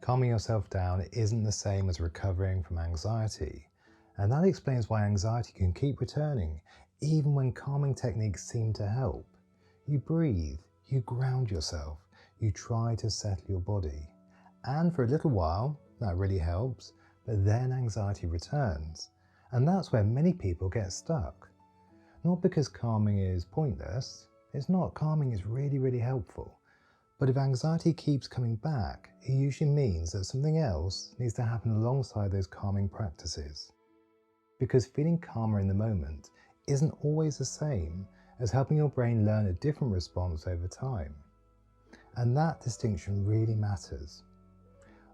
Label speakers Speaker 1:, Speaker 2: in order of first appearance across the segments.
Speaker 1: Calming yourself down isn't the same as recovering from anxiety, and that explains why anxiety can keep returning even when calming techniques seem to help. You breathe, you ground yourself, you try to settle your body, and for a little while that really helps, but then anxiety returns, and that's where many people get stuck. Not because calming is pointless, it's not. Calming is really helpful. But if anxiety keeps coming back, it usually means that something else needs to happen alongside those calming practices. Because feeling calmer in the moment isn't always the same as helping your brain learn a different response over time. And that distinction really matters.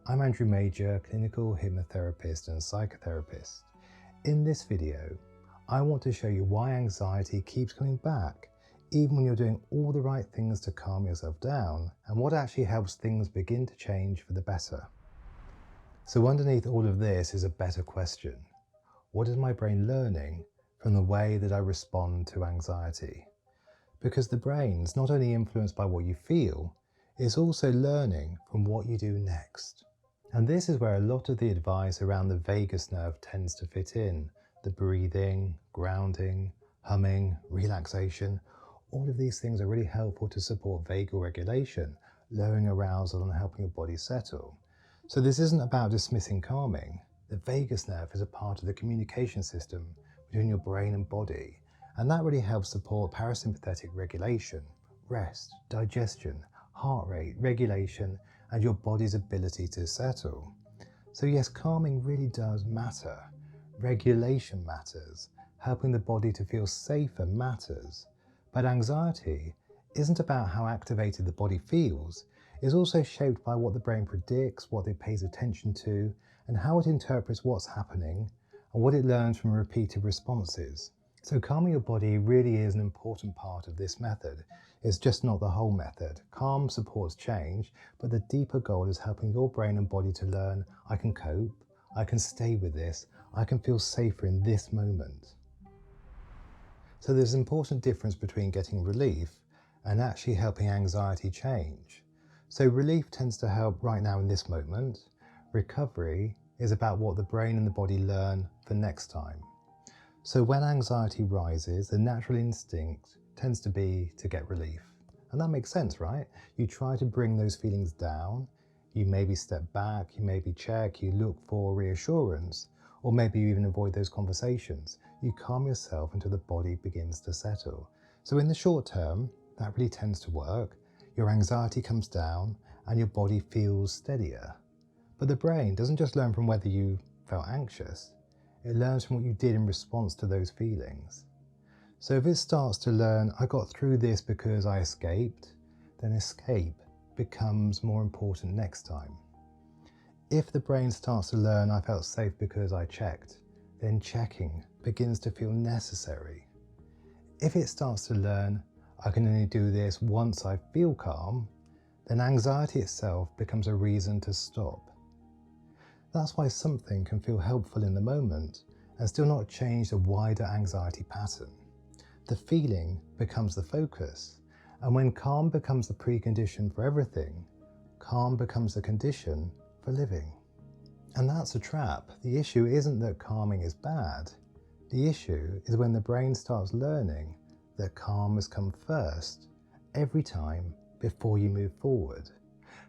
Speaker 1: I'm Andrew Major, clinical hypnotherapist and psychotherapist. In this video, I want to show you why anxiety keeps coming back even when you're doing all the right things to calm yourself down, and what actually helps things begin to change for the better. So underneath all of this is a better question. What is my brain learning from the way that I respond to anxiety? Because the brain's not only influenced by what you feel, it's also learning from what you do next. And this is where a lot of the advice around the vagus nerve tends to fit in. The breathing, grounding, humming, relaxation, all of these things are really helpful to support vagal regulation, lowering arousal and helping your body settle. So this isn't about dismissing calming. The vagus nerve is a part of the communication system between your brain and body, and that really helps support parasympathetic regulation, rest, digestion, heart rate, regulation, and your body's ability to settle. So yes, calming really does matter. Regulation matters. Helping the body to feel safer matters. But anxiety isn't about how activated the body feels. It's also shaped by what the brain predicts, what it pays attention to, and how it interprets what's happening, and what it learns from repeated responses. So calming your body really is an important part of this method. It's just not the whole method. Calm supports change, but the deeper goal is helping your brain and body to learn, I can cope, I can stay with this, I can feel safer in this moment. So there's an important difference between getting relief and actually helping anxiety change. So relief tends to help right now in this moment. Recovery is about what the brain and the body learn for next time. So when anxiety rises, the natural instinct tends to be to get relief. And that makes sense, right? You try to bring those feelings down. You maybe step back, you maybe check, you look for reassurance, or maybe you even avoid those conversations. You calm yourself until the body begins to settle. So in the short term, that really tends to work. Your anxiety comes down and your body feels steadier. But the brain doesn't just learn from whether you felt anxious, it learns from what you did in response to those feelings. So if it starts to learn, I got through this because I escaped, then escape becomes more important next time. If the brain starts to learn, I felt safe because I checked, then checking begins to feel necessary. If it starts to learn, I can only do this once I feel calm, then anxiety itself becomes a reason to stop. That's why something can feel helpful in the moment and still not change the wider anxiety pattern. The feeling becomes the focus, and when calm becomes the precondition for everything, calm becomes the condition for living. And that's a trap. The issue isn't that calming is bad. The issue is when the brain starts learning that calm must come first every time before you move forward.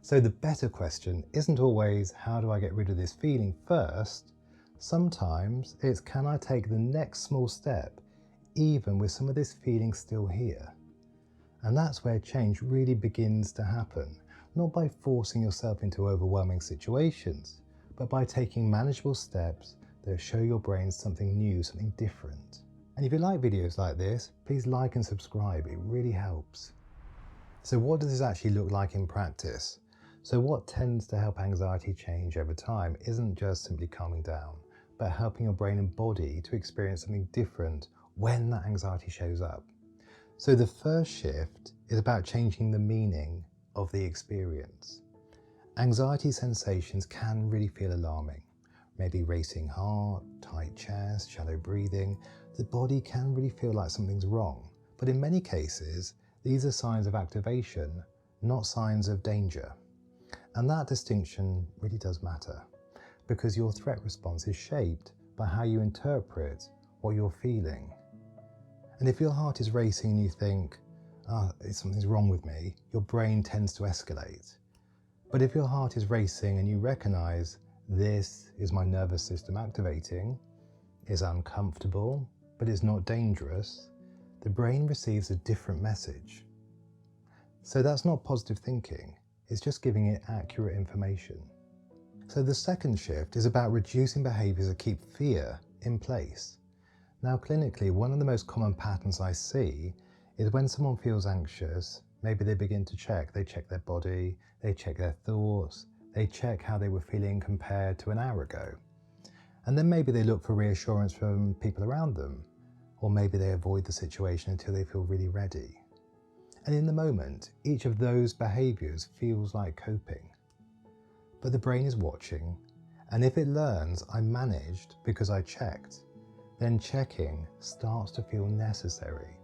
Speaker 1: So the better question isn't always, how do I get rid of this feeling first? Sometimes it's, can I take the next small step even with some of this feeling still here? And that's where change really begins to happen, not by forcing yourself into overwhelming situations, but by taking manageable steps that show your brain something new, something different. And if you like videos like this, please like and subscribe, it really helps. So what does this actually look like in practice? So what tends to help anxiety change over time isn't just simply calming down, but helping your brain and body to experience something different when that anxiety shows up. So the first shift is about changing the meaning of the experience. Anxiety sensations can really feel alarming. Maybe racing heart, tight chest, shallow breathing. The body can really feel like something's wrong. But in many cases, these are signs of activation, not signs of danger. And that distinction really does matter, because your threat response is shaped by how you interpret what you're feeling. And if your heart is racing and you think, something's wrong with me, your brain tends to escalate. But if your heart is racing and you recognize, this is my nervous system activating, is uncomfortable, but it's not dangerous, the brain receives a different message. So that's not positive thinking, it's just giving it accurate information. So the second shift is about reducing behaviors that keep fear in place. Now clinically, one of the most common patterns I see is when someone feels anxious, maybe they begin to check. They check their body, they check their thoughts, they check how they were feeling compared to an hour ago. And then maybe they look for reassurance from people around them, or maybe they avoid the situation until they feel really ready. And in the moment, each of those behaviors feels like coping. But the brain is watching, and if it learns I managed because I checked, then checking starts to feel necessary.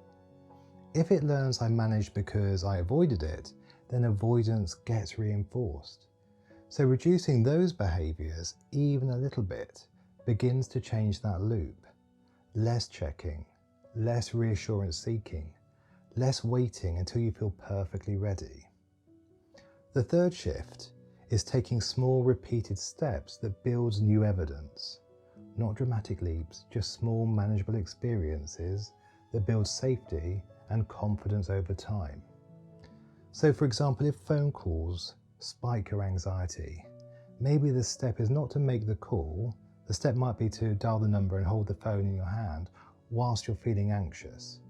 Speaker 1: If it learns I managed because I avoided it, then avoidance gets reinforced. So reducing those behaviors even a little bit begins to change that loop. Less checking, less reassurance seeking, less waiting until you feel perfectly ready. The third shift is taking small repeated steps that builds new evidence. Not dramatic leaps, just small manageable experiences that build safety and confidence over time. So for example, if phone calls spike your anxiety, maybe the step is not to make the call, the step might be to dial the number and hold the phone in your hand whilst you're feeling anxious.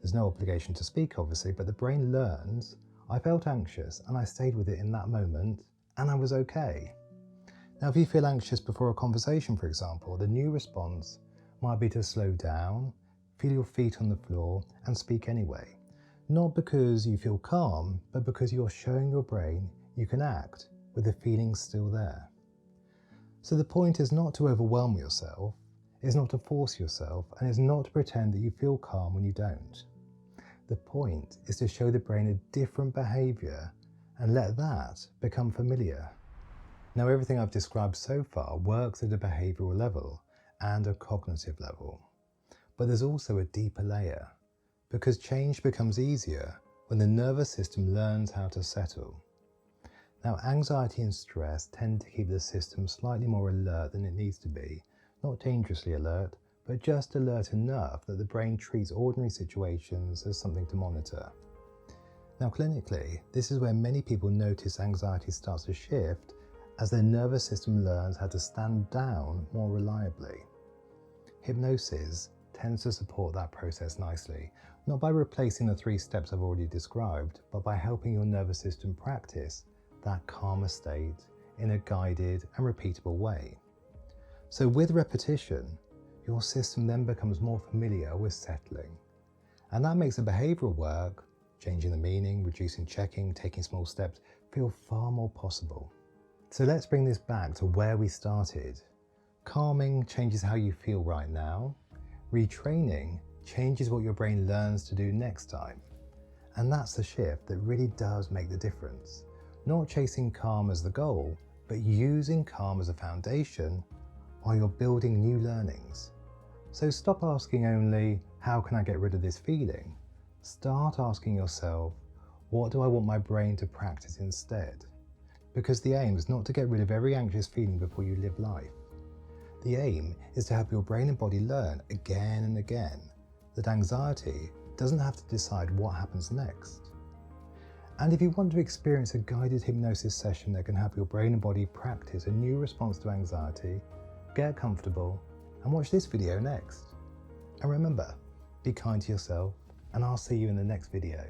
Speaker 1: There's no obligation to speak obviously, but the brain learns, I felt anxious and I stayed with it in that moment and I was okay. Now, if you feel anxious before a conversation, for example, the new response might be to slow down, feel your feet on the floor, and speak anyway. Not because you feel calm, but because you're showing your brain you can act with the feelings still there. So the point is not to overwhelm yourself, it's not to force yourself, and it's not to pretend that you feel calm when you don't. The point is to show the brain a different behavior and let that become familiar. Now, everything I've described so far works at a behavioral level and a cognitive level. But there's also a deeper layer, because change becomes easier when the nervous system learns how to settle. Now, anxiety and stress tend to keep the system slightly more alert than it needs to be, not dangerously alert, but just alert enough that the brain treats ordinary situations as something to monitor. Now, clinically, this is where many people notice anxiety starts to shift as their nervous system learns how to stand down more reliably. Hypnosis tends to support that process nicely, not by replacing the 3 steps I've already described, but by helping your nervous system practice that calmer state in a guided and repeatable way. So with repetition, your system then becomes more familiar with settling. And that makes the behavioral work, changing the meaning, reducing checking, taking small steps, feel far more possible. So let's bring this back to where we started. Calming changes how you feel right now. Retraining changes what your brain learns to do next time. And that's the shift that really does make the difference. Not chasing calm as the goal, but using calm as a foundation while you're building new learnings. So stop asking only, how can I get rid of this feeling? Start asking yourself, what do I want my brain to practice instead? Because the aim is not to get rid of every anxious feeling before you live life. The aim is to help your brain and body learn again and again that anxiety doesn't have to decide what happens next. And if you want to experience a guided hypnosis session that can help your brain and body practice a new response to anxiety, get comfortable and watch this video next. And remember, be kind to yourself, and I'll see you in the next video.